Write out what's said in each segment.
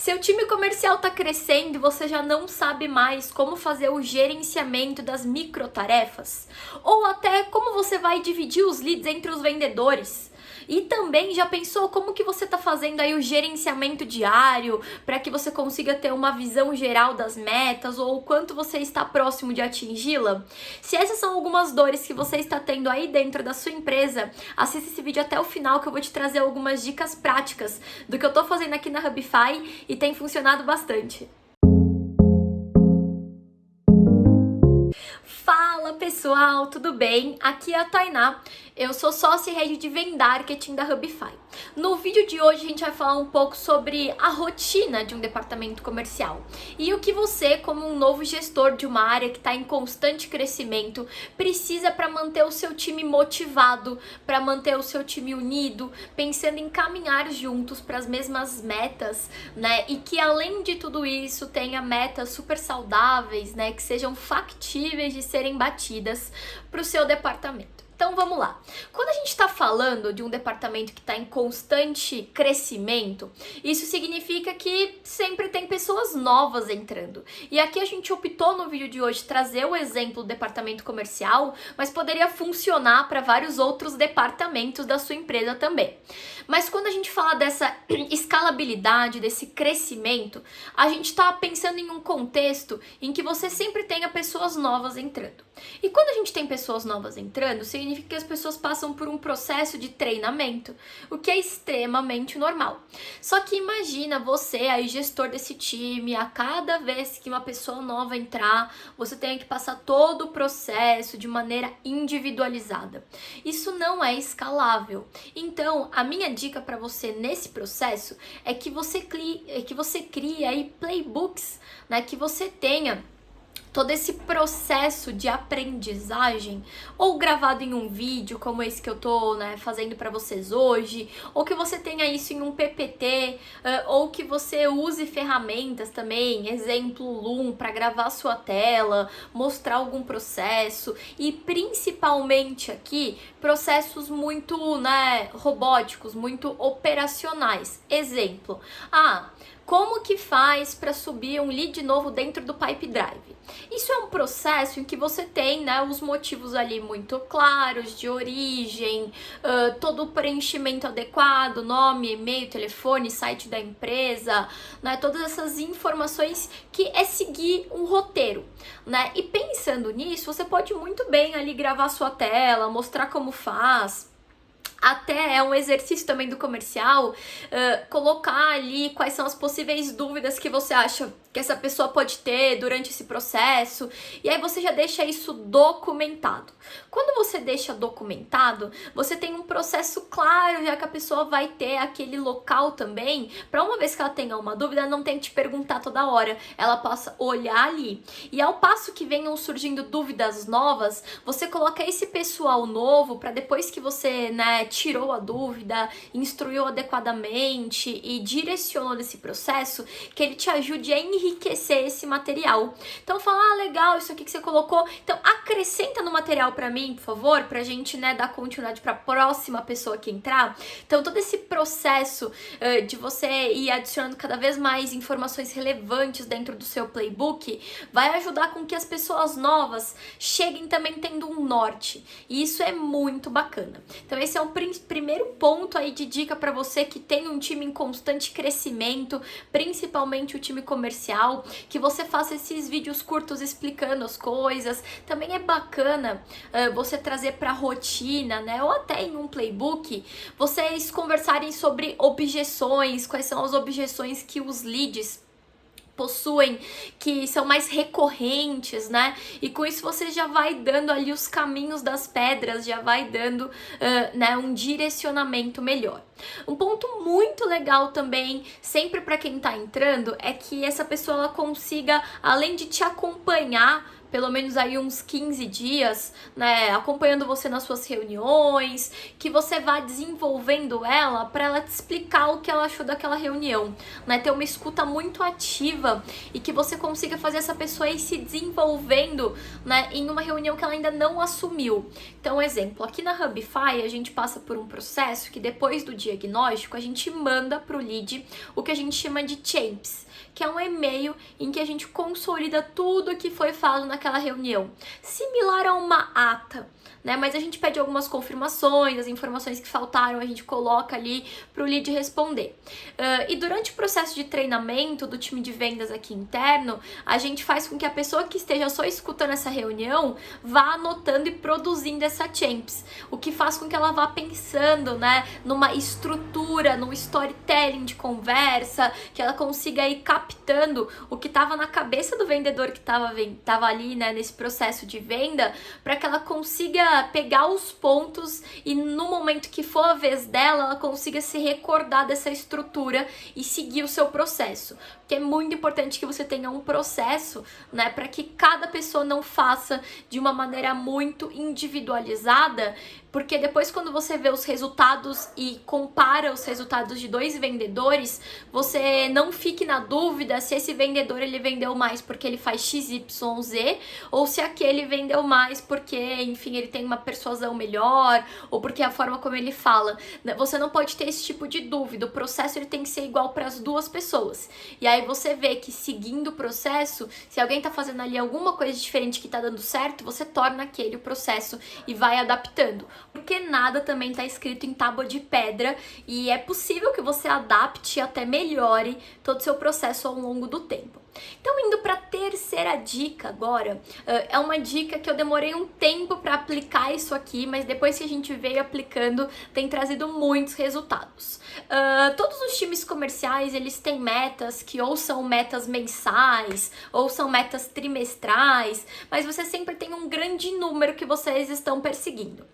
Seu time comercial está crescendo e você já não sabe mais como fazer o gerenciamento das microtarefas? Ou até como você vai dividir os leads entre os vendedores? E também já pensou como que você está fazendo aí o gerenciamento diário para que você consiga ter uma visão geral das metas ou o quanto você está próximo de atingi-la? Se essas são algumas dores que você está tendo aí dentro da sua empresa, assista esse vídeo até o final que eu vou te trazer algumas dicas práticas do que eu estou fazendo aqui na Hubify e tem funcionado bastante. Fala pessoal, tudo bem? Aqui é a Tainá, eu sou sócia e head de Vendarketing da Hubify. No vídeo de hoje a gente vai falar um pouco sobre a rotina de um departamento comercial e o que você, como um novo gestor de uma área que está em constante crescimento, precisa para manter o seu time motivado, para manter o seu time unido, pensando em caminhar juntos para as mesmas metas, né? E que além de tudo isso tenha metas super saudáveis, né? Que sejam factíveis de serem batidas para o seu departamento. Então vamos lá. Quando a gente está falando de um departamento que está em constante crescimento, isso significa que sempre tem pessoas novas entrando. E aqui a gente optou no vídeo de hoje trazer o exemplo do departamento comercial, mas poderia funcionar para vários outros departamentos da sua empresa também. Mas quando a gente fala dessa escalabilidade, desse crescimento, a gente está pensando em um contexto em que você sempre tenha pessoas novas entrando. E quando a gente tem pessoas novas entrando, significa que as pessoas passam por um processo de treinamento, o que é extremamente normal. Só que imagina você aí, gestor desse time, a cada vez que uma pessoa nova entrar, você tem que passar todo o processo de maneira individualizada. Isso não é escalável. Então, a minha dica para você nesse processo é que você crie aí playbooks, né, que você tenha todo esse processo de aprendizagem, ou gravado em um vídeo como esse que eu tô, né, fazendo para vocês hoje, ou que você tenha isso em um PPT, ou que você use ferramentas também, exemplo Loom, para gravar sua tela, mostrar algum processo, e principalmente aqui, processos muito, né, robóticos, muito operacionais. Exemplo, como que faz para subir um lead novo dentro do Pipe Drive? Isso é um processo em que você tem, né, os motivos ali muito claros, de origem, todo o preenchimento adequado, nome, e-mail, telefone, site da empresa, né, todas essas informações que é seguir um roteiro, né? E pensando nisso, você pode muito bem ali gravar sua tela, mostrar como faz. Até é um exercício também do comercial, colocar ali quais são as possíveis dúvidas que você acha que essa pessoa pode ter durante esse processo, e aí você já deixa isso documentado. Quando você deixa documentado, você tem um processo claro, já que a pessoa vai ter aquele local também, para uma vez que ela tenha uma dúvida, não tem que te perguntar toda hora, ela possa olhar ali. E ao passo que venham surgindo dúvidas novas, você coloca esse pessoal novo para depois que você, né, tirou a dúvida, instruiu adequadamente e direcionou nesse processo, que ele te ajude a enriquecer esse material. Então fala, legal, isso aqui que você colocou, então acrescenta no material para mim, por favor, pra gente, né, dar continuidade para a próxima pessoa que entrar. Então todo esse processo de você ir adicionando cada vez mais informações relevantes dentro do seu playbook vai ajudar com que as pessoas novas cheguem também tendo um norte, e isso é muito bacana. Então esse é o primeiro ponto aí de dica para você que tem um time em constante crescimento, principalmente o time comercial, que você faça esses vídeos curtos explicando as coisas. Também é bacana você trazer para a rotina, né, ou até em um playbook, vocês conversarem sobre objeções, quais são as objeções que os leads possuem, que são mais recorrentes, né? E com isso você já vai dando ali os caminhos das pedras, já vai dando né, um direcionamento melhor. Um ponto muito legal também, sempre para quem tá entrando, é que essa pessoa ela consiga, além de te acompanhar pelo menos aí uns 15 dias, né, acompanhando você nas suas reuniões, que você vá desenvolvendo ela para ela te explicar o que ela achou daquela reunião, né, ter uma escuta muito ativa e que você consiga fazer essa pessoa ir se desenvolvendo, né, em uma reunião que ela ainda não assumiu. Então, exemplo, aqui na Hubify a gente passa por um processo que depois do diagnóstico a gente manda para o lead o que a gente chama de champs, que é um e-mail em que a gente consolida tudo que foi falado naquela reunião, similar a uma ata, né? Mas a gente pede algumas confirmações, as informações que faltaram a gente coloca ali para o lead responder. E durante o processo de treinamento do time de vendas aqui interno, a gente faz com que a pessoa que esteja só escutando essa reunião vá anotando e produzindo essa champs, o que faz com que ela vá pensando, né, numa estrutura, num storytelling de conversa, que ela consiga ir captando o que estava na cabeça do vendedor que estava ali, né, nesse processo de venda, para que ela consiga pegar os pontos e no momento que for a vez dela, ela consiga se recordar dessa estrutura e seguir o seu processo. Porque é muito importante que você tenha um processo, né, para que cada pessoa não faça de uma maneira muito individualizada, porque depois quando você vê os resultados e compara os resultados de dois vendedores, você não fique na dúvida se esse vendedor ele vendeu mais porque ele faz XYZ ou se aquele vendeu mais porque, enfim, ele tem uma persuasão melhor ou porque a forma como ele fala. Você não pode ter esse tipo de dúvida, o processo ele tem que ser igual para as duas pessoas. E aí você vê que seguindo o processo, se alguém tá fazendo ali alguma coisa diferente que tá dando certo, você torna aquele o processo e vai adaptando. Porque nada também tá escrito em tábua de pedra e é possível que você adapte e até melhore todo o seu processo ao longo do tempo. Então, indo para a terceira dica agora, é uma dica que eu demorei um tempo para aplicar isso aqui, mas depois que a gente veio aplicando, tem trazido muitos resultados. Todos os times comerciais, eles têm metas que ou são metas mensais, ou são metas trimestrais, mas você sempre tem um grande número que vocês estão perseguindo.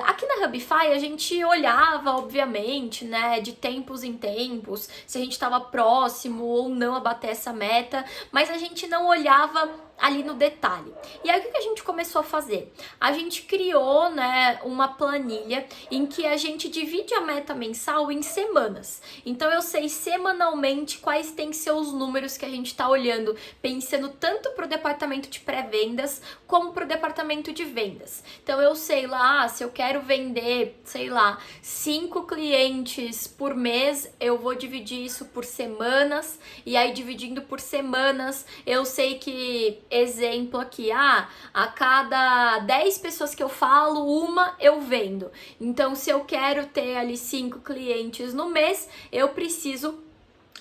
Aqui na Hubify, a gente olhava, obviamente, né, de tempos em tempos, se a gente estava próximo ou não a bater essa meta, mas a gente não olhava ali no detalhe. E aí o que a gente começou a fazer? A gente criou, né, uma planilha em que a gente divide a meta mensal em semanas. Então eu sei semanalmente quais têm que ser os números que a gente está olhando, pensando tanto para o departamento de pré-vendas como para o departamento de vendas. Então eu sei lá, se eu quero vender, sei lá, 5 clientes por mês, eu vou dividir isso por semanas, e aí dividindo por semanas, eu sei que, exemplo aqui, a cada 10 pessoas que eu falo, uma eu vendo. Então, se eu quero ter ali 5 clientes no mês, eu preciso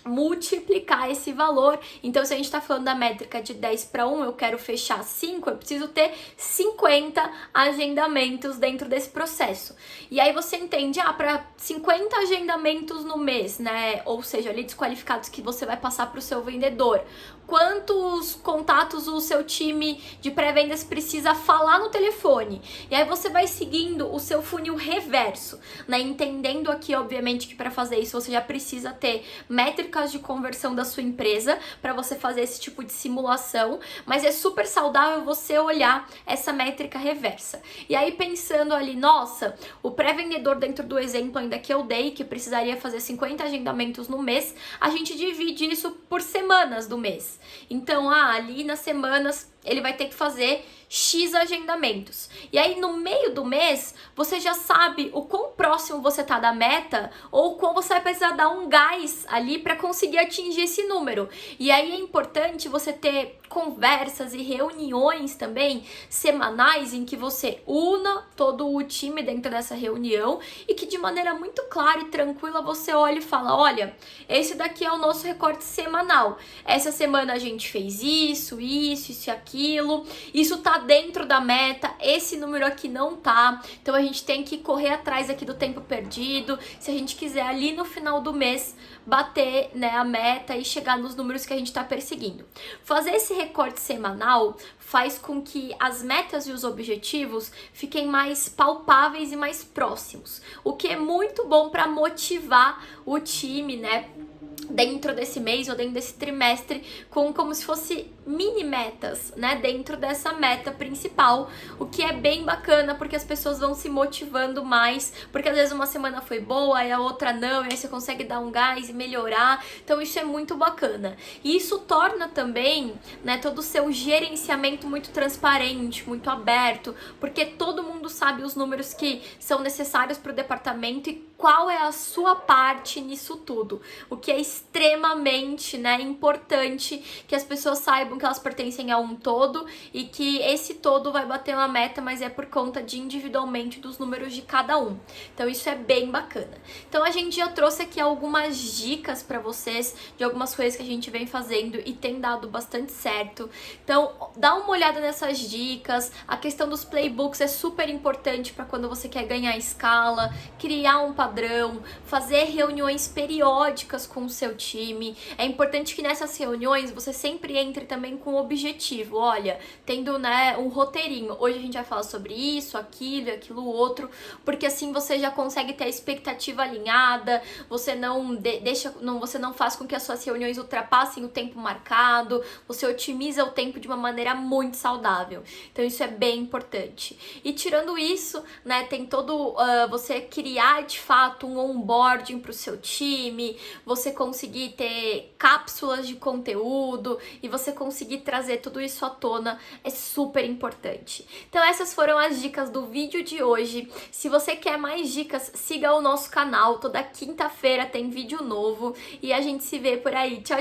multiplicar esse valor. Então, se a gente está falando da métrica de 10 para 1, eu quero fechar 5, eu preciso ter 50 agendamentos dentro desse processo. E aí você entende, para 50 agendamentos no mês, né? Ou seja, ali desqualificados que você vai passar para o seu vendedor. Quantos contatos o seu time de pré-vendas precisa falar no telefone? E aí você vai seguindo o seu funil reverso, né? Entendendo aqui, obviamente, que para fazer isso você já precisa ter métricas de conversão da sua empresa para você fazer esse tipo de simulação, mas é super saudável você olhar essa métrica reversa. E aí pensando ali, nossa, o pré-vendedor dentro do exemplo ainda que eu dei, que precisaria fazer 50 agendamentos no mês, a gente divide isso por semanas do mês. Então, ali nas semanas ele vai ter que fazer X agendamentos. E aí no meio do mês, você já sabe o quão próximo você tá da meta ou quão você vai precisar dar um gás ali para conseguir atingir esse número. E aí é importante você ter conversas e reuniões também semanais em que você una todo o time dentro dessa reunião e que de maneira muito clara e tranquila você olha e fala, olha, esse daqui é o nosso recorte semanal. Essa semana a gente fez isso e aquilo. Isso tá dentro da meta, esse número aqui não tá. Então a gente tem que correr atrás aqui do tempo perdido. Se a gente quiser ali no final do mês bater, né, a meta e chegar nos números que a gente está perseguindo. Fazer esse recorte semanal faz com que as metas e os objetivos fiquem mais palpáveis e mais próximos, o que é muito bom para motivar o time, né, dentro desse mês ou dentro desse trimestre, com como se fosse mini metas, né, dentro dessa meta principal, o que é bem bacana, porque as pessoas vão se motivando mais, porque às vezes uma semana foi boa e a outra não, e aí você consegue dar um gás e melhorar, então isso é muito bacana. E isso torna também, né, todo o seu gerenciamento muito transparente, muito aberto, porque todo mundo sabe os números que são necessários para o departamento e qual é a sua parte nisso tudo, o que é extremamente, né, importante que as pessoas saibam que elas pertencem a um todo e que esse todo vai bater uma meta, mas é por conta de individualmente dos números de cada um. Então isso é bem bacana. Então a gente já trouxe aqui algumas dicas para vocês de algumas coisas que a gente vem fazendo e tem dado bastante certo. Então dá uma olhada nessas dicas. A questão dos playbooks é super importante para quando você quer ganhar escala, criar um padrão, fazer reuniões periódicas com o seu time. É importante que nessas reuniões você sempre entre também com o objetivo, olha, tendo, né, um roteirinho. Hoje a gente vai falar sobre isso, aquilo outro, porque assim você já consegue ter a expectativa alinhada, você você não faz com que as suas reuniões ultrapassem o tempo marcado, você otimiza o tempo de uma maneira muito saudável. Então isso é bem importante. E tirando isso, né, tem todo você criar de fato um onboarding para o seu time, você conseguir ter cápsulas de conteúdo e você conseguir trazer tudo isso à tona é super importante. Então essas foram as dicas do vídeo de hoje. Se você quer mais dicas, siga o nosso canal. Toda quinta-feira tem vídeo novo e a gente se vê por aí. Tchau, tchau!